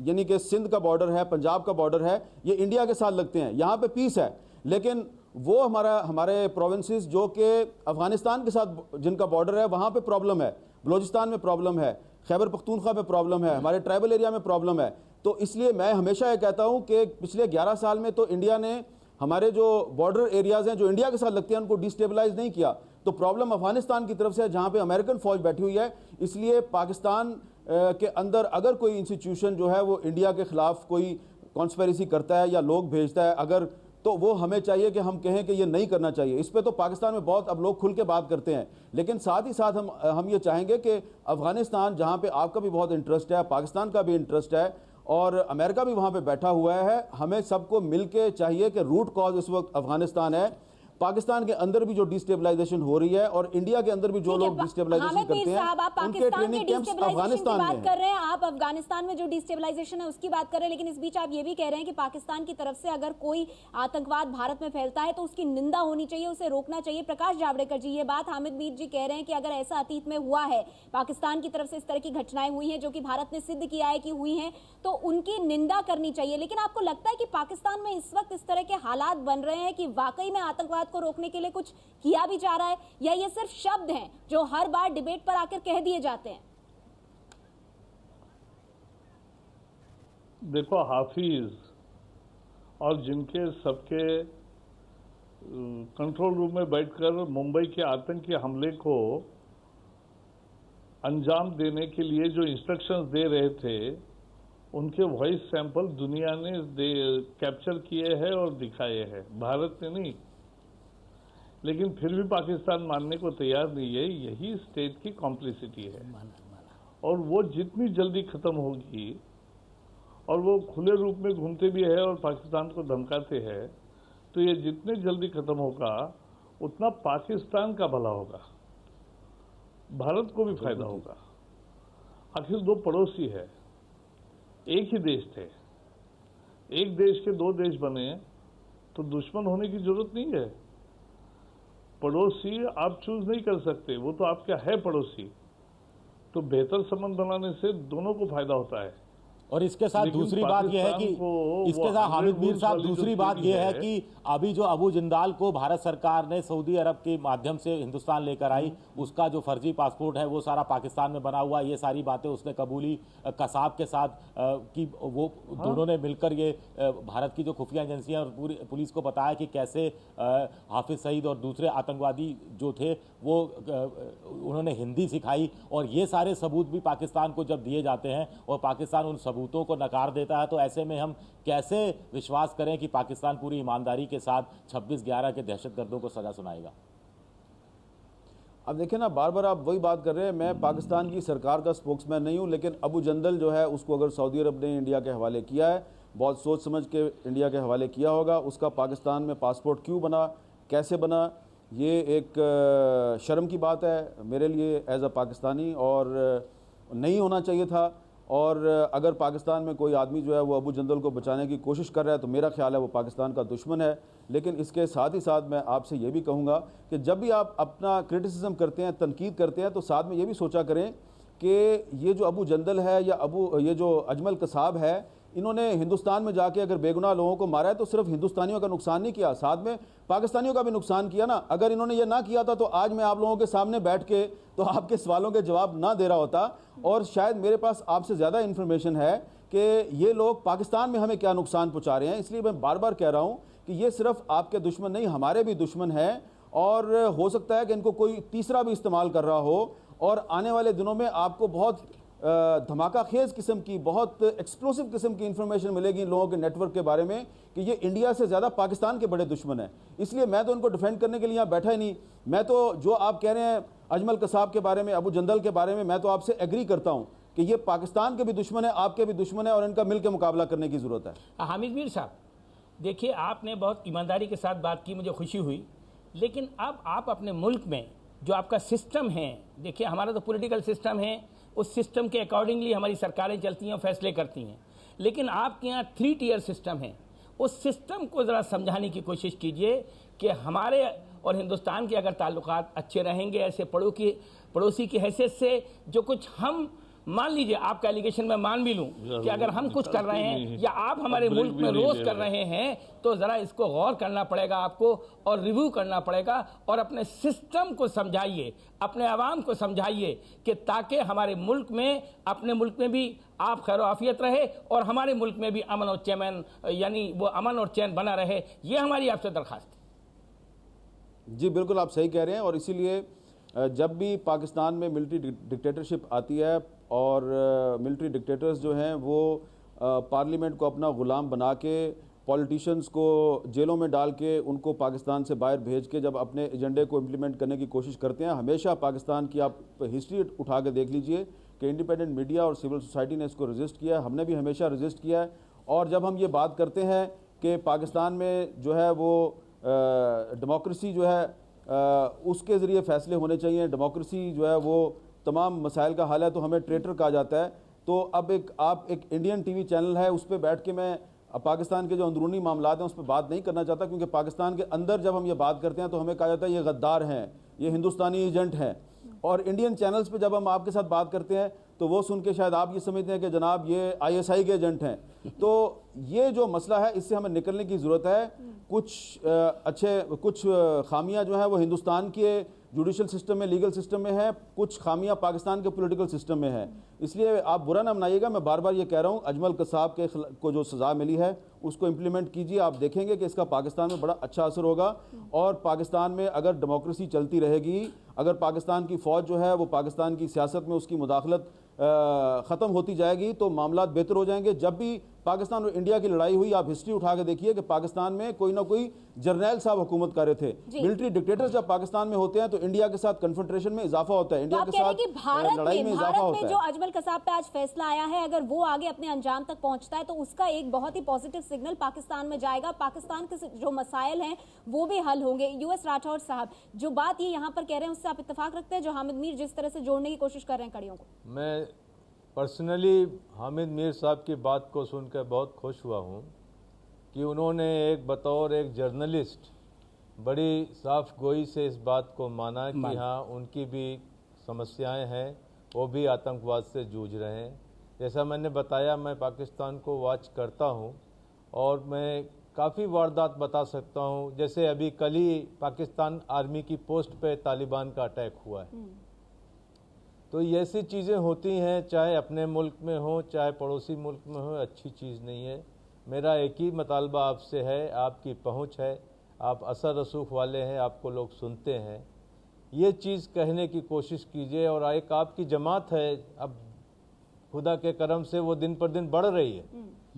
यानी कि सिंध का बॉर्डर है, पंजाब का बॉर्डर है, ये इंडिया के साथ लगते हैं, यहाँ पे पीस है। लेकिन वो हमारे प्रोविंसेस जो कि अफगानिस्तान के साथ जिनका बॉर्डर है वहाँ पे प्रॉब्लम है, बलूचिस्तान में प्रॉब्लम है, खैबर पख्तूनख्वा में प्रॉब्लम है, हमारे ट्राइबल एरिया में प्रॉब्लम है। तो इसलिए मैं हमेशा ये कहता हूँ कि पिछले 11 साल में तो इंडिया ने हमारे जो बॉर्डर एरियाज़ हैं जो इंडिया के साथ लगते हैं उनको डिस्टेबलाइज नहीं किया। तो प्रॉब्लम अफगानिस्तान की तरफ से है जहाँ पे अमेरिकन फौज बैठी हुई है। इसलिए पाकिस्तान के अंदर अगर कोई इंस्टीट्यूशन जो है वो इंडिया के खिलाफ कोई कॉन्स्पिरेसी करता है या लोग भेजता है अगर, तो वो हमें चाहिए कि हम कहें कि ये नहीं करना चाहिए। इस पर तो पाकिस्तान में बहुत अब लोग खुल के बात करते हैं, लेकिन साथ ही साथ हम ये चाहेंगे कि अफगानिस्तान जहाँ पे आपका भी बहुत इंटरेस्ट है, पाकिस्तान का भी इंटरेस्ट है और अमेरिका भी वहाँ पे बैठा हुआ है, हमें सबको मिल के चाहिए कि रूट कॉज इस वक्त अफगानिस्तान है। पाकिस्तान के अंदर भी जो डिस्टेबलाइजेशन हो रही है और इंडिया के अंदर भी जो लोग डिस्टेबलाइजेशन करते हैं, उनके ट्रेनिंग कैंप्स अफगानिस्तान में कर रहे हैं। आप अफगानिस्तान में जो डिस्टेबलाइजेशन है उसकी बात कर रहे हैं, लेकिन इस बीच आप ये भी कह रहे हैं कि पाकिस्तान की तरफ से अगर कोई आतंकवाद भारत में फैलता है तो उसकी निंदा होनी चाहिए, उसे रोकना चाहिए। प्रकाश जावड़ेकर जी ये बात हामिद मीर जी कह रहे हैं कि अगर ऐसा अतीत में हुआ है, पाकिस्तान की तरफ से इस तरह की घटनाएं हुई हैं जो कि भारत ने सिद्ध किया है कि हुई हैं, तो उनकी निंदा करनी चाहिए। लेकिन आपको लगता है कि पाकिस्तान में इस वक्त इस तरह के हालात बन रहे हैं कि वाकई में आतंकवाद आतंकवाद को रोकने के लिए कुछ किया भी जा रहा है, या ये सिर्फ शब्द हैं जो हर बार डिबेट पर आकर कह दिए जाते हैं? देखो, हाफिज और जिनके सबके कंट्रोल रूम में बैठकर मुंबई के आतंकी हमले को अंजाम देने के लिए जो इंस्ट्रक्शंस दे रहे थे, उनके वॉइस सैंपल दुनिया ने कैप्चर किए हैं और दिखाए हैं, भारत ने नहीं। लेकिन फिर भी पाकिस्तान मानने को तैयार नहीं है। यही स्टेट की कॉम्प्लिसिटी है, और वो जितनी जल्दी खत्म होगी, और वो खुले रूप में घूमते भी है और पाकिस्तान को धमकाते हैं, तो ये जितने जल्दी खत्म होगा उतना पाकिस्तान का भला होगा, भारत को भी फायदा होगा। आखिर दो पड़ोसी है, एक ही देश थे, एक देश के दो देश बने तो दुश्मन होने की जरूरत नहीं है। पड़ोसी आप चूज नहीं कर सकते, वो तो आपका है पड़ोसी। तो बेहतर संबंध बनाने से दोनों को फायदा होता है। और इसके साथ दूसरी बात यह है कि इसके साथ हामिद मीर साहब दूसरी बात यह है कि अभी जो अबू जिंदाल को भारत सरकार ने सऊदी अरब के माध्यम से हिंदुस्तान लेकर आई, उसका जो फर्जी पासपोर्ट है वो सारा पाकिस्तान में बना हुआ, ये सारी बातें उसने कबूली। कसाब के साथ कि वो दोनों ने मिलकर ये भारत की जो खुफिया एजेंसियां और पूरी पुलिस को बताया कि कैसे हाफिज सईद और दूसरे आतंकवादी जो थे वो उन्होंने हिंदी सिखाई। और ये सारे सबूत भी पाकिस्तान को जब दिए जाते हैं और पाकिस्तान उन सबूतों को नकार देता है, तो ऐसे में हम कैसे विश्वास करें कि पाकिस्तान पूरी ईमानदारी के साथ 26/11 के दहशतगर्दों को सजा सुनाएगा? अब देखिए ना, बार बार आप वही बात कर रहे हैं। मैं पाकिस्तान की सरकार का स्पोक्समैन नहीं हूं, लेकिन अबू जंदल जो है उसको अगर सऊदी अरब ने इंडिया के हवाले किया है, बहुत सोच समझ के इंडिया के हवाले किया होगा। उसका पाकिस्तान में पासपोर्ट क्यों बना, कैसे बना, ये एक शर्म की बात है मेरे लिए एज अ पाकिस्तानी, और नहीं होना चाहिए था। और अगर पाकिस्तान में कोई आदमी जो है वो अबू जंदल को बचाने की कोशिश कर रहा है तो मेरा ख्याल है वो पाकिस्तान का दुश्मन है। लेकिन इसके साथ ही साथ मैं आपसे ये भी कहूँगा कि जब भी आप अपना क्रिटिसिज्म करते हैं, तनकीद करते हैं, तो साथ में ये भी सोचा करें कि ये जो अबू जंदल है या ये जो अजमल कसाब है, इन्होंने हिंदुस्तान में जाके अगर बेगुनाह लोगों को मारा है तो सिर्फ हिंदुस्तानियों का नुकसान नहीं किया, साथ में पाकिस्तानियों का भी नुकसान किया ना। अगर इन्होंने ये ना किया था तो आज मैं आप लोगों के सामने बैठ के तो आपके सवालों के जवाब ना दे रहा होता। और शायद मेरे पास आपसे ज़्यादा इन्फॉर्मेशन है कि ये लोग पाकिस्तान में हमें क्या नुकसान पहुँचा रहे हैं। इसलिए मैं बार बार कह रहा हूँ कि ये सिर्फ आपके दुश्मन नहीं, हमारे भी दुश्मन हैं, और हो सकता है कि इनको कोई तीसरा भी इस्तेमाल कर रहा हो। और आने वाले दिनों में आपको बहुत धमाका खेज किस्म की, बहुत एक्सप्लोसिव किस्म की इंफॉर्मेशन मिलेगी इन लोगों के नेटवर्क के बारे में कि ये इंडिया से ज़्यादा पाकिस्तान के बड़े दुश्मन हैं। इसलिए मैं तो उनको डिफेंड करने के लिए यहाँ बैठा ही नहीं। मैं तो जो आप कह रहे हैं अजमल कसाब के बारे में, अबू जंदल के बारे में, मैं तो आपसे एग्री करता हूँ कि ये पाकिस्तान के भी दुश्मन है, आपके भी दुश्मन है, और इनका मिलकर मुकाबला करने की ज़रूरत है। हामिद मीर साहब, देखिए आपने बहुत ईमानदारी के साथ बात की, मुझे खुशी हुई। लेकिन अब आप अपने मुल्क में जो आपका सिस्टम है, देखिए हमारा तो पॉलिटिकल सिस्टम है, उस सिस्टम के अकॉर्डिंगली हमारी सरकारें चलती हैं, फैसले करती हैं। लेकिन आपके यहाँ 3 टियर सिस्टम है, उस सिस्टम को ज़रा समझाने की कोशिश कीजिए कि हमारे और हिंदुस्तान के अगर ताल्लुकात अच्छे रहेंगे ऐसे पड़ोसी की हैसियत से, जो कुछ हम मान लीजिए आपका एलिगेशन में मान भी लूं कि अगर हम कुछ कर रहे हैं या आप हमारे मुल्क में रोज कर रहे हैं, तो जरा इसको गौर करना पड़ेगा आपको और रिव्यू करना पड़ेगा, और अपने सिस्टम को समझाइए, अपने आवाम को समझाइए कि ताकि हमारे मुल्क में, अपने मुल्क में भी आप खैर आफियत रहे और हमारे मुल्क में भी अमन और चैन, यानी वो अमन और चैन बना रहे। ये हमारी आपसे दरख्वास्त है। जी बिल्कुल, आप सही कह रहे हैं। और इसीलिए जब भी पाकिस्तान में मिलिट्री डिक्टेटरशिप आती है और मिलिट्री डिक्टेटर्स जो हैं वो पार्लियामेंट को अपना ग़ुलाम बना के, पॉलिटिशियंस को जेलों में डाल के, उनको पाकिस्तान से बाहर भेज के जब अपने एजेंडे को इम्प्लीमेंट करने की कोशिश करते हैं, हमेशा पाकिस्तान की आप हिस्ट्री उठा के देख लीजिए कि इंडिपेंडेंट मीडिया और सिविल सोसाइटी ने इसको रजिस्ट किया है, हमने भी हमेशा रजिस्ट किया है। और जब हम ये बात करते हैं कि पाकिस्तान में जो है वो डेमोक्रेसी जो है उसके ज़रिए फ़ैसले होने चाहिए, डेमोक्रेसी जो है वो तमाम मसाइल का हल है, तो हमें ट्रेटर कहा जाता है। तो अब आप एक इंडियन टीवी चैनल है, उस पर बैठ के मैं पाकिस्तान के जो अंदरूनी मामलात हैं उस पर बात नहीं करना चाहता, क्योंकि पाकिस्तान के अंदर जब हम ये बात करते हैं तो हमें कहा जाता है ये गद्दार हैं, ये हिंदुस्तानी एजेंट हैं। और इंडियन चैनल्स पे जब हम आपके साथ बात करते हैं तो वो सुन के शायद आप ये समझते हैं कि जनाब ये ISI के एजेंट हैं। तो ये जो मसला है इससे हमें निकलने की ज़रूरत है। कुछ खामियां जो है वो हिंदुस्तान के जुडिशल सिस्टम में, लीगल सिस्टम में है, कुछ खामियां पाकिस्तान के पॉलिटिकल सिस्टम में है। इसलिए आप बुरा ना मनाइएगा, मैं बार बार ये कह रहा हूँ, अजमल कसाब को जो सज़ा मिली है उसको इम्प्लीमेंट कीजिए। आप देखेंगे कि इसका पाकिस्तान में बड़ा अच्छा असर होगा और पाकिस्तान में अगर डेमोक्रेसी चलती रहेगी, अगर पाकिस्तान की फ़ौज जो है वो पाकिस्तान की सियासत में उसकी मुदाखलत ख़त्म होती जाएगी तो मामलात बेहतर हो जाएंगे। जब भी पाकिस्तान और इंडिया की लड़ाई हुई, आप हिस्ट्री उठा के देखिए कि पाकिस्तान में कोई ना कोई जर्नैल साहब हुकूमत कर रहे थे। मिलिट्री डिक्टेटर्स जब पाकिस्तान में होते हैं तो इंडिया के साथ कन्फ्रंटेशन में इजाफा होता है, इंडिया के साथ लड़ाई में इजाफा होता है। जो अजमल कसाब पे आज फैसला आया है, अगर वो आगे अपने अंजाम तक पहुंचता है तो उसका एक बहुत ही पॉजिटिव सिग्नल पाकिस्तान में जाएगा। पाकिस्तान के जो मसाइल हैं वो भी हल होंगे। US राठौर साहब, जो बात ये यहाँ पर कह रहे हैं उससे आप इत्तेफाक रखते हैं, जो हामिद मीर जिस तरह से जोड़ने की कोशिश कर रहे हैं कड़ियों को? मैं पर्सनली हामिद मीर साहब की बात को सुनकर बहुत खुश हुआ हूँ कि उन्होंने बतौर एक जर्नलिस्ट बड़ी साफ गोई से इस बात को माना कि हाँ उनकी भी समस्याएं हैं, वो भी आतंकवाद से जूझ रहे हैं। जैसा मैंने बताया, मैं पाकिस्तान को वॉच करता हूँ और मैं काफ़ी वारदात बता सकता हूँ। जैसे अभी कल ही पाकिस्तान आर्मी की पोस्ट पे तालिबान का अटैक हुआ है। तो ये ऐसी चीज़ें होती हैं, चाहे अपने मुल्क में हो चाहे पड़ोसी मुल्क में हो, अच्छी चीज़ नहीं है। मेरा एक ही मुतालबा आपसे है, आपकी पहुंच है, आप असर रसूख वाले हैं, आपको लोग सुनते हैं, ये चीज़ कहने की कोशिश कीजिए। और एक आपकी जमात है, अब खुदा के करम से वो दिन पर दिन बढ़ रही है।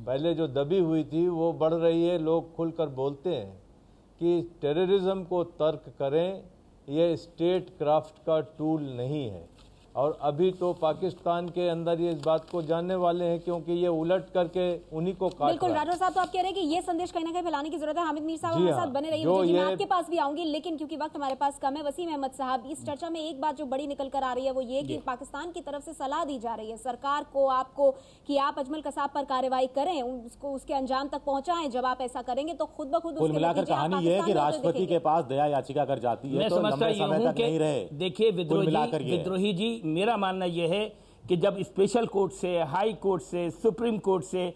पहले जो दबी हुई थी वो बढ़ रही है। लोग खुलकर बोलते हैं कि टेररिज्म को तर्क करें, ये स्टेट क्राफ्ट का टूल नहीं है। और अभी तो पाकिस्तान के अंदर ये इस बात को जानने वाले हैं क्योंकि ये उलट करके उन्हीं को काट बिल्कुल राठौर साहब, तो आप कह रहे हैं कि ये संदेश कहीं ना कहीं फैलाने की जरूरत है। हामिद मीर साहब हमारे साथ बने रहिए, मैं आपके पास भी आऊंगी, लेकिन क्योंकि वक्त हमारे पास कम है। वसीम अहमद साहब, इस चर्चा में एक बात जो बड़ी निकल कर आ रही है वो ये कि पाकिस्तान की तरफ से सलाह दी जा रही है सरकार को, आपको, कि आप अजमल कसाब पर कार्रवाई करें, उसको उसके अंजाम तक पहुंचाएं। जब आप ऐसा करेंगे तो खुद ब खुद मिलाकर कहानी ये है कि राष्ट्रपति के पास दया याचिका कर जाती है तो लंबे समय तक नहीं रहे। देखिए विद्रोही जी, मेरा मानना यह है कि जब स्पेशल कोर्ट से, हाई कोर्ट से, सुप्रीम कोर्ट से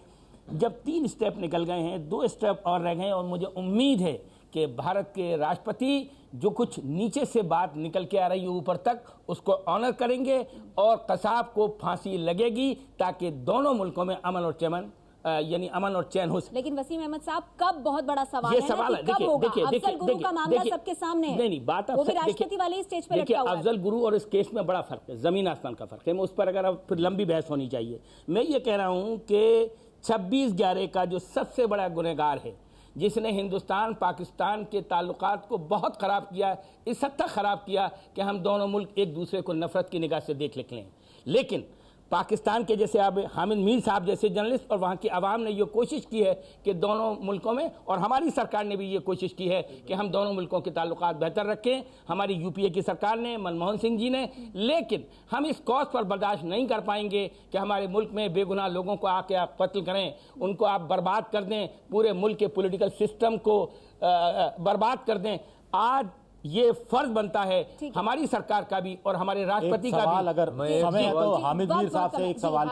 जब 3 स्टेप निकल गए हैं, 2 स्टेप और रह गए हैं, और मुझे उम्मीद है कि भारत के राष्ट्रपति जो कुछ नीचे से बात निकल के आ रही है ऊपर तक, उसको ऑनर करेंगे और कसाब को फांसी लगेगी ताकि दोनों मुल्कों में अमन और चैन यानी अमन और चैन हो सके। लेकिन वसीम अहमद साहब, कब बहुत बड़ा सवाल ये है, सवाल है। देखिए अफजल गुरु का मामला सबके सामने है। नहीं बात वो भी राष्ट्रपति वाले स्टेज पे लटका हुआ है। अफजल गुरु और इस केस में बड़ा फर्क है, जमीन आसमान का फर्क है। मैं उस पर अगर अब फिर लंबी बहस होनी चाहिए। मैं ये कह रहा हूं कि 26/11 का जो सबसे बड़ा गुनहगार है, जिसने हिंदुस्तान पाकिस्तान के ताल्लुकात को बहुत ख़राब किया, इस हद तक ख़राब किया कि हम दोनों मुल्क एक दूसरे को नफरत की निगाह से देख लें। लेकिन पाकिस्तान के जैसे अब हामिद मीर साहब जैसे जर्नलिस्ट और वहाँ की आवाम ने ये कोशिश की है कि दोनों मुल्कों में, और हमारी सरकार ने भी ये कोशिश की है कि हम दोनों मुल्कों के ताल्लुकात बेहतर रखें। हमारी UPA की सरकार ने, मनमोहन सिंह जी ने। लेकिन हम इस कॉज पर बर्दाश्त नहीं कर पाएंगे कि हमारे मुल्क में बेगुनाह लोगों को आके आप कत्ल करें, उनको आप बर्बाद कर दें, पूरे मुल्क के पॉलिटिकल सिस्टम को बर्बाद कर दें। आज ये फर्ज बनता है हमारी सरकार का भी और हमारे राष्ट्रपति का भी। अगर समय है तो हामिद मीर साहब से एक सवाल।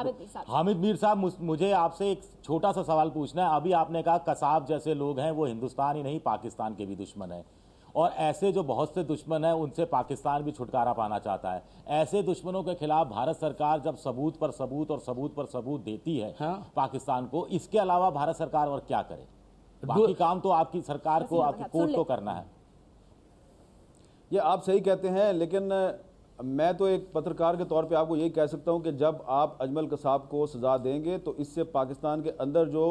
हामिद मीर साहब, मुझे आपसे एक छोटा सा सवाल पूछना है। अभी आपने कहा कसाब जैसे लोग हैं वो हिंदुस्तान ही नहीं पाकिस्तान के भी दुश्मन है, और ऐसे जो बहुत से दुश्मन हैं उनसे पाकिस्तान भी छुटकारा पाना चाहता है। ऐसे दुश्मनों के खिलाफ भारत सरकार जब सबूत पर सबूत और सबूत पर सबूत देती है पाकिस्तान को, इसके अलावा भारत सरकार और क्या करे? बाकी काम तो आपकी सरकार को, आपकी कोर्ट को करना है। ये आप सही कहते हैं, लेकिन मैं तो एक पत्रकार के तौर पे आपको यही कह सकता हूं कि जब आप अजमल कसाब को सज़ा देंगे तो इससे पाकिस्तान के अंदर जो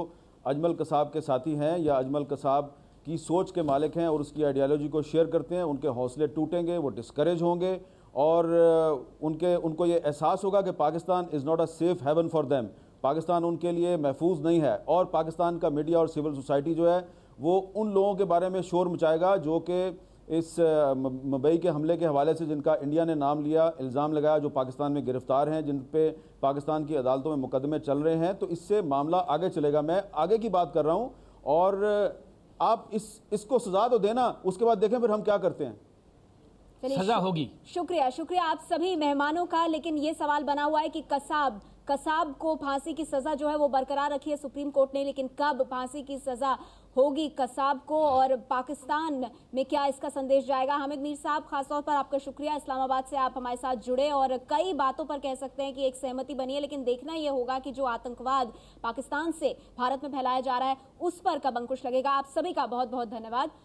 अजमल कसाब के साथी हैं या अजमल कसाब की सोच के मालिक हैं और उसकी आइडियालॉजी को शेयर करते हैं, उनके हौसले टूटेंगे, वो डिस्करेज होंगे और उनको ये एहसास होगा कि Pakistan is not a safe haven for them. Pakistan उनके लिए महफूज नहीं है। और पाकिस्तान का मीडिया और सिविल सोसाइटी जो है वो उन लोगों के बारे में शोर मचाएगा जो कि इस मुंबई के हमले के हवाले से जिनका इंडिया ने नाम लिया, इल्ज़ाम लगाया, जो पाकिस्तान में गिरफ्तार हैं, जिन पे पाकिस्तान की अदालतों में मुकदमे चल रहे हैं। तो इससे मामला आगे चलेगा। मैं आगे की बात कर रहा हूँ और आप इसको सज़ा तो देना, उसके बाद देखें फिर हम क्या करते हैं। सजा होगी। शुक्रिया आप सभी मेहमानों का। लेकिन ये सवाल बना हुआ है कि कसाब को फांसी की सजा जो है वो बरकरार रखी है सुप्रीम कोर्ट ने, लेकिन कब फांसी की सजा होगी कसाब को और पाकिस्तान में क्या इसका संदेश जाएगा? हामिद मीर साहब, खासतौर पर आपका शुक्रिया, इस्लामाबाद से आप हमारे साथ जुड़े और कई बातों पर कह सकते हैं कि एक सहमति बनी है, लेकिन देखना यह होगा कि जो आतंकवाद पाकिस्तान से भारत में फैलाया जा रहा है उस पर कब अंकुश लगेगा। आप सभी का बहुत बहुत धन्यवाद।